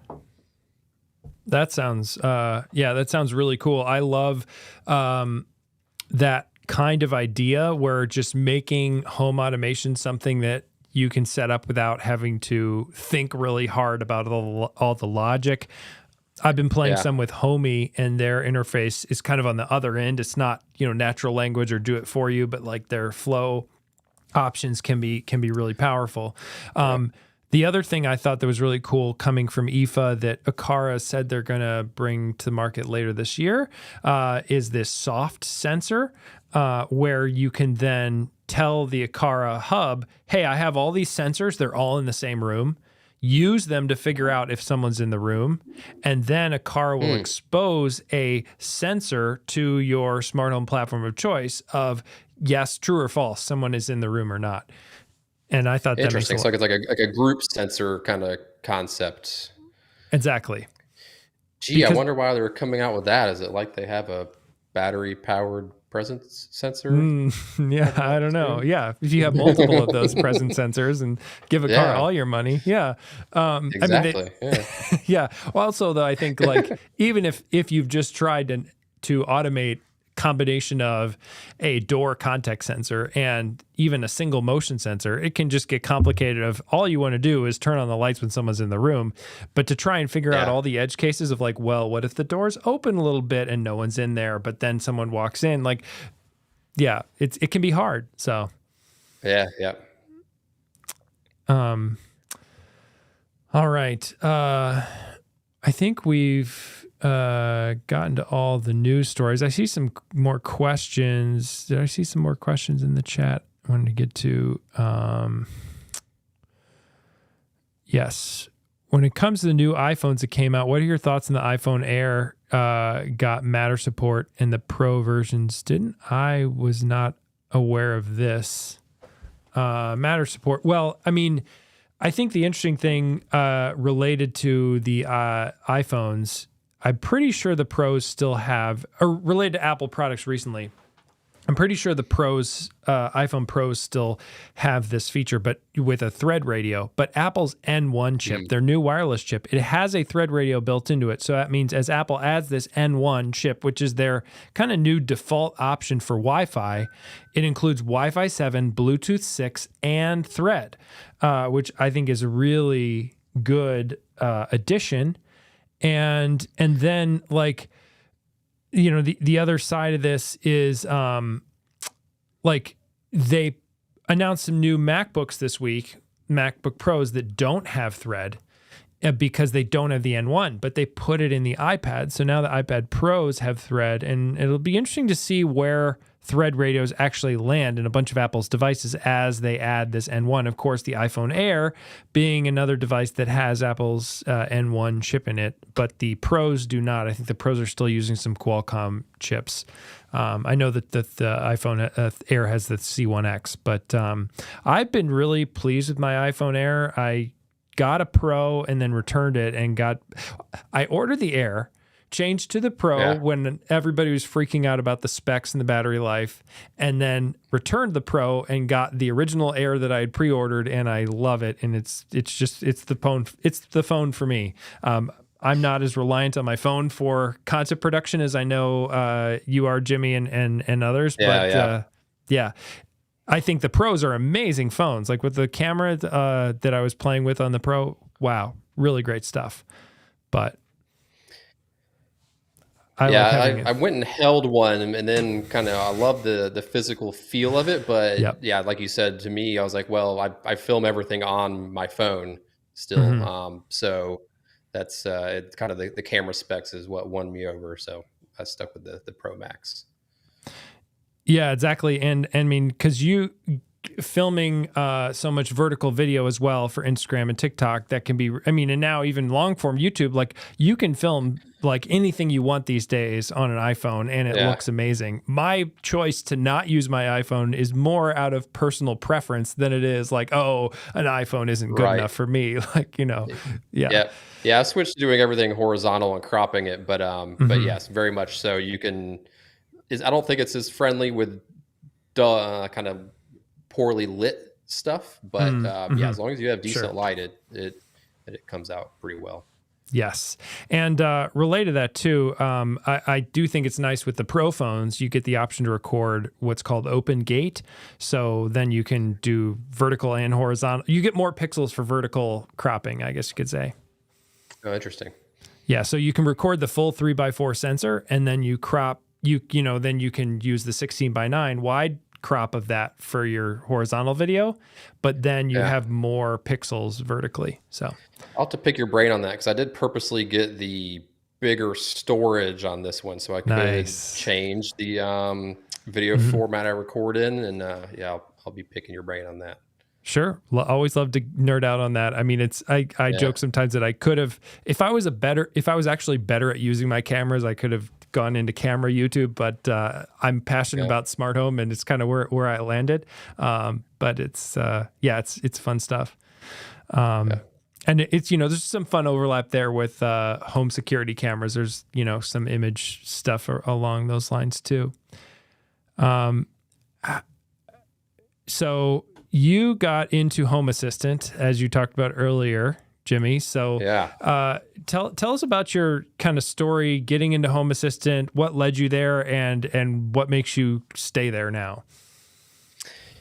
That sounds, that sounds really cool. I love that kind of idea where just making home automation something that you can set up without having to think really hard about all the logic. I've been playing yeah, some with Homey, and their interface is kind of on the other end. It's not, natural language or do it for you, but like their flow options can be really powerful. yeah. The other thing I thought that was really cool coming from IFA that Aqara said they're going to bring to the market later this year is this soft sensor where you can then tell the Aqara hub, hey, I have all these sensors. They're all in the same room. Use them to figure out if someone's in the room. And then Aqara will Hmm. expose a sensor to your smart home platform of choice of yes, true or false, someone is in the room or not. And I thought that makes a Interesting. So lot. it's like a group sensor kind of concept. Exactly. Gee, I Because wonder why they're coming out with that. Is it like they have a battery powered presence sensor yeah, coming I out don't know. soon? Yeah, if you have multiple of those present sensors and give a car Yeah, all your money, yeah. I mean, they, exactly. Yeah. yeah. Well, also though, I think like even if you've just tried to automate combination of a door contact sensor and even a single motion sensor, it can just get complicated of all you want to do is turn on the lights when someone's in the room. But to try and figure out Yeah. all the edge cases of like, well, what if the door's open a little bit and no one's in there, but then someone walks in, like, yeah, it can be hard. So, Yeah. Yeah. um, all right. I think we've gotten to all the news stories. I see some more questions. Did I see some more questions in the chat? I wanted to get to. Yes. When it comes to the new iPhones that came out, what are your thoughts on the iPhone Air got Matter support and the Pro versions didn't? I was not aware of this. Matter support. Well, I mean, I think the interesting thing related to the iPhones, I'm pretty sure the Pros still have, or related to Apple products recently, I'm pretty sure the Pros, iPhone Pros still have this feature, but with a Thread radio. But Apple's N1 chip, Mm. their new wireless chip, it has a Thread radio built into it. So that means as Apple adds this N1 chip, which is their kind of new default option for Wi-Fi, it includes Wi-Fi 7, Bluetooth 6, and Thread, which I think is a really good addition. And then like, the other side of this is like they announced some new MacBooks this week, MacBook Pros that don't have Thread. because they don't have the N1, but they put it in the iPad. So now the iPad Pros have Thread, and it'll be interesting to see where Thread radios actually land in a bunch of Apple's devices as they add this N1. Of course, the iPhone Air being another device that has Apple's N1 chip in it, but the Pros do not. I think the Pros are still using some Qualcomm chips. I know that the iPhone Air has the C1X, but I've been really pleased with my iPhone Air. I got a Pro and then returned it I ordered the Air, changed to the Pro when everybody was freaking out about the specs and the battery life, and then returned the Pro and got the original Air that I had pre-ordered, and I love it. And it's the phone for me. I'm not as reliant on my phone for content production as I know you are, Jimmy, and others. Yeah. I think the Pros are amazing phones. Like with the camera that I was playing with on the Pro, wow, really great stuff. But I went and held one, and then I love the physical feel of it. But like you said to me, I was like, well, I film everything on my phone still. Mm-hmm. So that's kind of the camera specs is what won me over. So I stuck with the Pro Max. Yeah, exactly. And I mean, because you filming so much vertical video as well for Instagram and TikTok, that can be, I mean, and now even long form YouTube, like you can film like anything you want these days on an iPhone and it looks amazing. My choice to not use my iPhone is more out of personal preference than it is like, oh, an iPhone isn't good enough for me. Like, Yeah, I switched to doing everything horizontal and cropping it, but yes, very much so. I don't think it's as friendly with kind of poorly lit stuff, but as long as you have decent light, it comes out pretty well. Yes. And related to that too, I do think it's nice with the Pro phones, you get the option to record what's called open gate. So then you can do vertical and horizontal. You get more pixels for vertical cropping, I guess you could say. Oh, interesting. Yeah. So you can record the full 3x4 sensor and then you crop, then you can use the 16:9 wide crop of that for your horizontal video, but then you have more pixels vertically. So I'll have to pick your brain on that because I did purposely get the bigger storage on this one so I could change the video format I record in, and I'll be picking your brain on that. Sure. Always love to nerd out on that. I mean, I joke sometimes that I could have, if I was actually better at using my cameras, I could have gone into camera YouTube, but I'm passionate about smart home and it's kind of where I landed. But it's fun stuff. And it's, there's some fun overlap there with home security cameras. There's, some image stuff along those lines too. So you got into Home Assistant, as you talked about earlier, Jimmy. So tell us about your kind of story getting into Home Assistant, what led you there, and what makes you stay there now.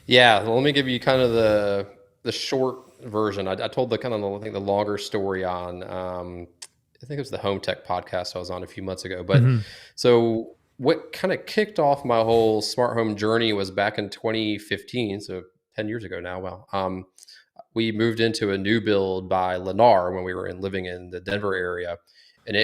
Yeah, well, let me give you kind of the short version. I told the longer story on I think it was the Home Tech podcast I was on a few months ago. But so what kind of kicked off my whole smart home journey was back in 2015, so 10 years ago now. Well, we moved into a new build by Lennar when we were living in the Denver area, and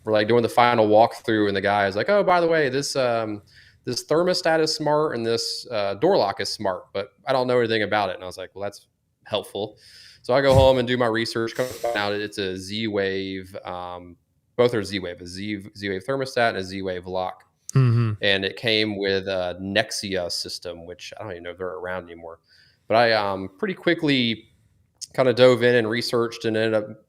we're like doing the final walkthrough, and the guy is like, "Oh, by the way, this thermostat is smart and this door lock is smart, but I don't know anything about it." And I was like, "Well, that's helpful." So I go home and do my research, come find out it's a Z-Wave. Both are Z-Wave, a Z-Wave thermostat and a Z-Wave lock. And it came with a Nexia system, which I don't even know if they're around anymore. But I pretty quickly kind of dove in and researched and ended up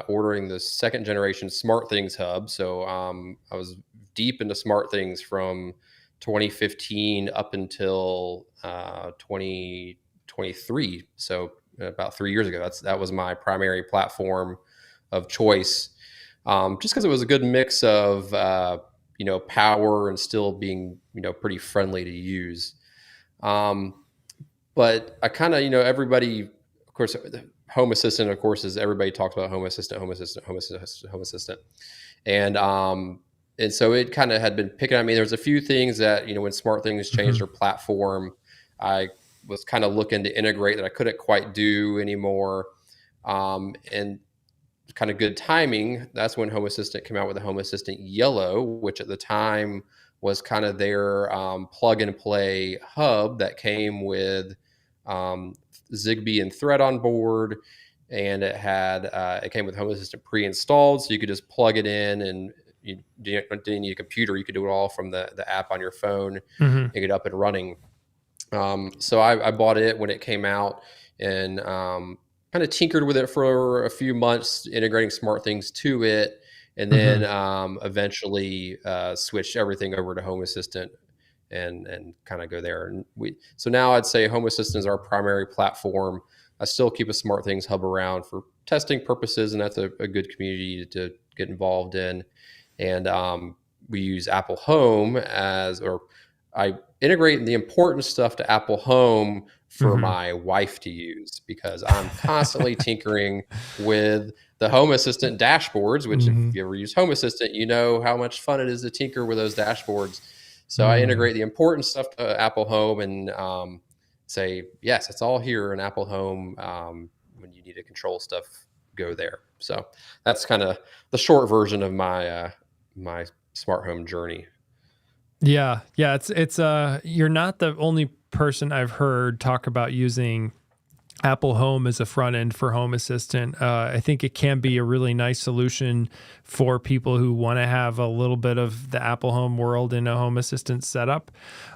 ordering the second generation SmartThings hub. So I was deep into SmartThings from 2015 up until 2023. So about 3 years ago, that was my primary platform of choice. Just because it was a good mix of power and still being pretty friendly to use. But I kind of everybody, of course, Home Assistant, of course, is everybody talks about Home Assistant, and so it kind of had been picking on me. There's a few things that when SmartThings changed their platform, I was kind of looking to integrate that I couldn't quite do anymore. And kind of good timing, that's when Home Assistant came out with the Home Assistant Yellow, which at the time was kind of their plug and play hub that came with um, Zigbee and Thread on board, and it came with Home Assistant pre-installed, so you could just plug it in, and you didn't need a computer. You could do it all from the app on your phone Hmm. and get up and running. So I bought it when it came out, and kind of tinkered with it for a few months, integrating smart things to it, and then Hmm. eventually switched everything over to Home Assistant and kind of go there. And so now I'd say Home Assistant is our primary platform. I still keep a Smart Things hub around for testing purposes, and that's a good community to get involved in. And we use Apple Home or I integrate the important stuff to Apple Home for Hmm. my wife to use, because I'm constantly tinkering with the Home Assistant dashboards, which if Hmm. you ever use Home Assistant, you know how much fun it is to tinker with those dashboards. So I Mm. integrate the important stuff to Apple Home and say, yes, it's all here in Apple Home. When you need to control stuff, go there. So that's kind of the short version of my smart home journey. Yeah, yeah, it's you're not the only person I've heard talk about using Apple Home as a front end for Home Assistant. I think it can be a really nice solution for people who want to have a little bit of the Apple Home world in a Home Assistant setup.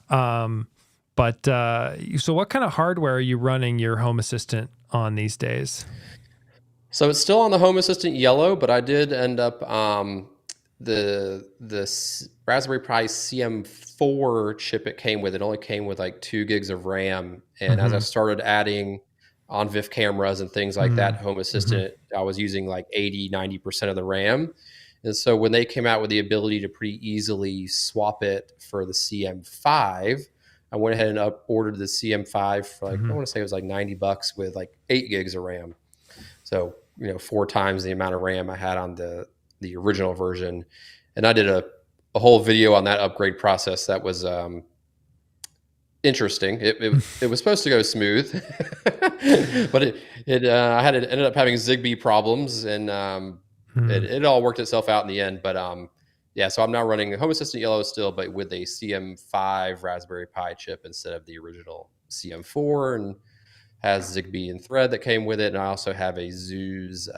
But so what kind of hardware are you running your Home Assistant on these days? So it's still on the Home Assistant Yellow, but I did end up Raspberry Pi CM4 chip it came with. It only came with like 2 gigs of RAM, and as I Mm-hmm. started adding on VIF cameras and things like that, Home Mm-hmm. Assistant, I was using like 80-90% of the RAM. And so when they came out with the ability to pretty easily swap it for the CM5, I went ahead and ordered the CM5 for like, I Mm-hmm. want to say it was like $90 with like 8 gigs of RAM. So, 4 times the amount of RAM I had on the original version. And I did a whole video on that upgrade process. That was interesting. It was supposed to go smooth, but it ended up having Zigbee problems, and Mm-hmm. it all worked itself out in the end. But yeah, so I'm now running Home Assistant Yellow still, but with a CM5 Raspberry Pi chip instead of the original CM4, and has Zigbee and Thread that came with it. And I also have a Zooz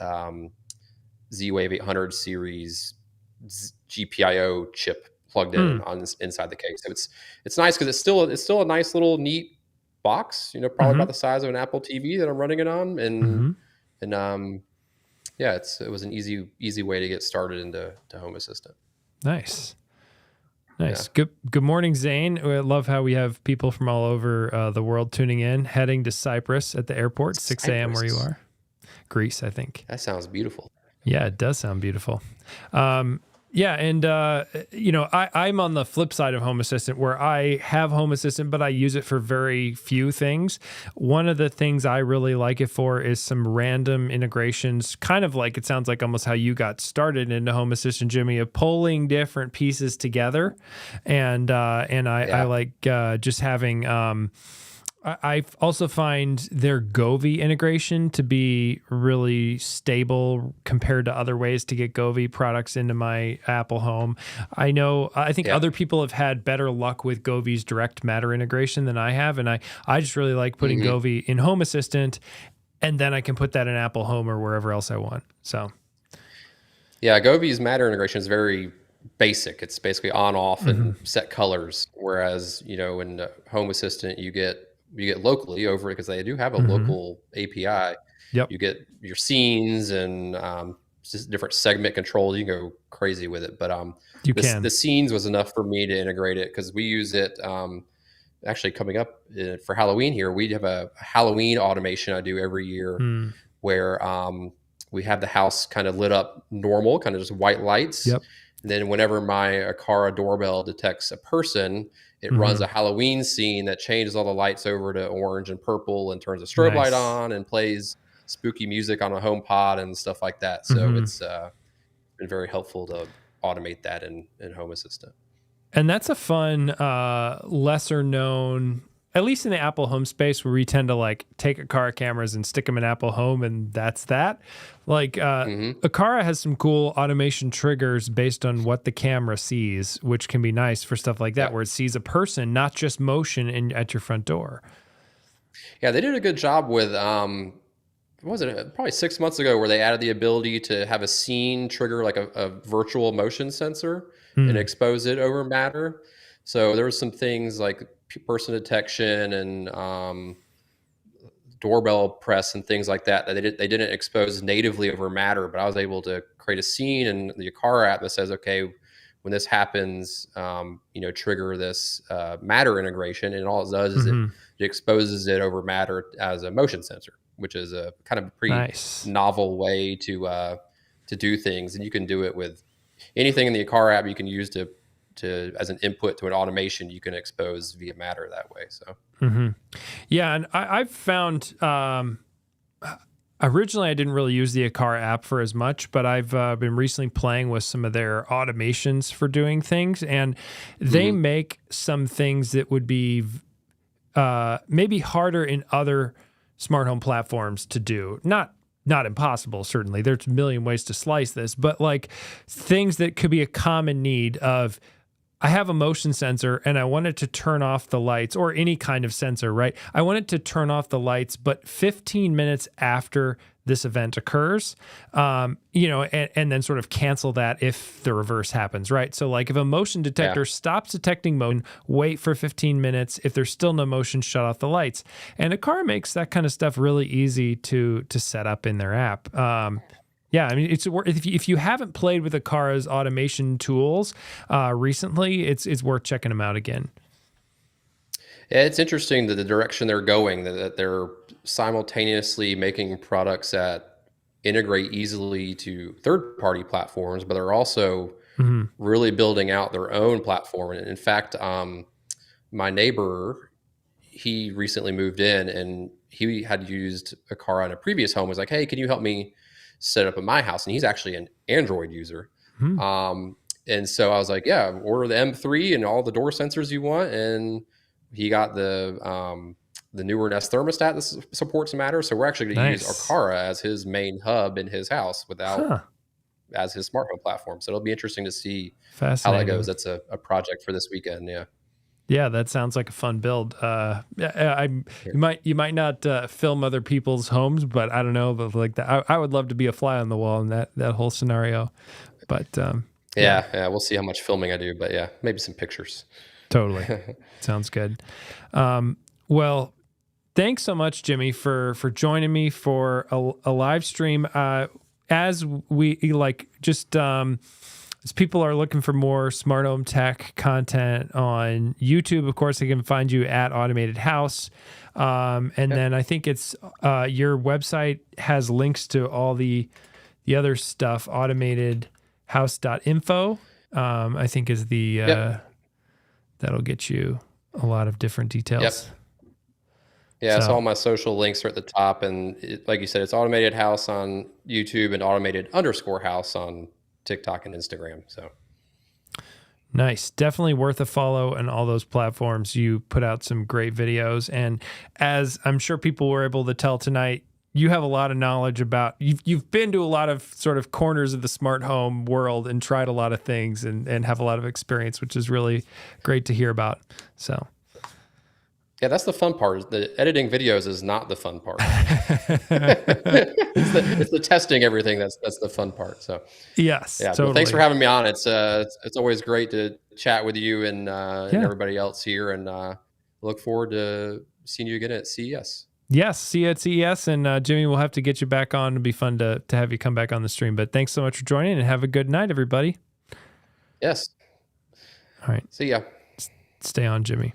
Z-Wave 800 series GPIO chip plugged in Mm. on inside the case. So it's nice because it's still a nice little neat box. Probably Mm-hmm. about the size of an Apple TV that I'm running it on, Mm-hmm. and yeah, it was an easy way to get started into Home Assistant. Nice. Yeah, Nice. Good morning, Zane. I love how we have people from all over the world tuning in, heading to Cyprus at the airport, 6 a.m. where you Cyprus. are. Greece, I think. That sounds beautiful. Yeah, it does sound beautiful. Yeah, and I'm on the flip side of Home Assistant where I have Home Assistant, but I use it for very few things. One of the things I really like it for is some random integrations, kind of like it sounds like almost how you got started into Home Assistant, Jimmy, of pulling different pieces together, and I Yeah. like just having. I also find their Govee integration to be really stable compared to other ways to get Govee products into my Apple Home. I think Yeah. other people have had better luck with Govee's direct Matter integration than I have. And I just really like putting hmm Govee in Home Assistant, and then I can put that in Apple Home or wherever else I want. So, Yeah, Govi's Matter integration is very basic. It's basically on off mhm. and set colors. Whereas, in Home Assistant you get locally over it, because they do have a Mhm. local API. Yep, You get your scenes and just different segment controls. You can go crazy with it. But you this can. the scenes was enough for me to integrate it, because we use it actually coming up for Halloween here. We have a Halloween automation I do every year, Mm. where we have the house kind of lit up normal, kind of just white lights. Yep. And then whenever my Aqara doorbell detects a person, it runs a Mhm. Halloween scene that changes all the lights over to orange and purple and turns a strobe light Nice. on and plays spooky music on a home pod and stuff like that. So Mhm. it's been very helpful to automate that in Home Assistant. And that's a fun, lesser known at least in the Apple Home space, where we tend to like take Aqara cameras and stick them in Apple Home, and that's that. Like Hmm. Aqara has some cool automation triggers based on what the camera sees, which can be nice for stuff like that, Yeah. where it sees a person, not just motion at your front door. Yeah, they did a good job with what was it? Probably 6 months ago, where they added the ability to have a scene trigger like a virtual motion sensor and Hmm. expose it over matter. So there were some things like person detection and doorbell press and things like that they didn't expose natively over matter, but I was able to create a scene in the Aqara app that says, okay, when this happens, trigger this matter integration, and all it does is it Hmm. exposes it over matter as a motion sensor, which is a kind of a pretty Nice. novel way to do things, and you can do it with anything in the Aqara app. You can use to as an input to an automation. You can expose via matter that way. So. Hmm. Yeah, and I've found originally I didn't really use the Aqara app for as much, but I've been recently playing with some of their automations for doing things, and they Mhm. make some things that would be maybe harder in other smart home platforms to do. Not impossible, certainly. There's a million ways to slice this, but like things that could be a common need of I have a motion sensor and I want it to turn off the lights, or any kind of sensor, right? I want it to turn off the lights, but 15 minutes after this event occurs, and then sort of cancel that if the reverse happens, right? So, like if a motion Yeah. detector stops detecting motion, wait for 15 minutes. If there's still no motion, shut off the lights. And a car makes that kind of stuff really easy to set up in their app. Yeah, I mean, if you haven't played with Aqara's automation tools recently, it's worth checking them out again. Yeah, it's interesting that the direction they're going, that they're simultaneously making products that integrate easily to third-party platforms, but they're also Hmm. really building out their own platform. And in fact, my neighbor, he recently moved in, and he had used a car on a previous home. Was like, hey, can you help me set up at my house? And he's actually an Android user. Hmm. Um, and so I was like, yeah, order the M3 and all the door sensors you want. And he got the newer Nest thermostat that supports Matter. So we're actually going to use Nice. Arcara as his main hub in his house without Huh. as his smart home platform. So it'll be interesting to see how that goes. Fascinating. That's a project for this weekend. Yeah. Yeah, that sounds like a fun build. Yeah. You might not film other people's homes, but I don't know, but like that, I would love to be a fly on the wall in that whole scenario. But yeah, Yeah. Yeah. We'll see how much filming I do, but yeah, maybe some pictures. totally sounds good. Well, thanks so much, Jimmy, for joining me for a live stream. As we like, just as people are looking for more smart home tech content on YouTube, of course, they can find you at Automated House. And Yeah. then I think it's your website has links to all the other stuff. Automatedhouse.info, I think is the Yep. that'll get you a lot of different Yep. details. Yeah. So So all my social links are at the top. And like you said, it's Automated House on YouTube and Automated_House on TikTok and Instagram. So, nice. Definitely worth a follow on all those platforms. You put out some great videos. And as I'm sure people were able to tell tonight, you have a lot of knowledge about you've been to a lot of sort of corners of the smart home world and tried a lot of things and have a lot of experience, which is really great to hear about. So yeah, that's the fun part. The editing videos is not the fun part. It's the testing everything that's the fun part. So, yes, yeah, but thanks for totally. having me on. It's always great to chat with you and Yeah. everybody else here, and look forward to seeing you again at CES. Yes. See you at CES. And Jimmy, we'll have to get you back on. It'll be fun to have you come back on the stream. But thanks so much for joining and have a good night, everybody. Yes. All right. See ya. Stay on, Jimmy.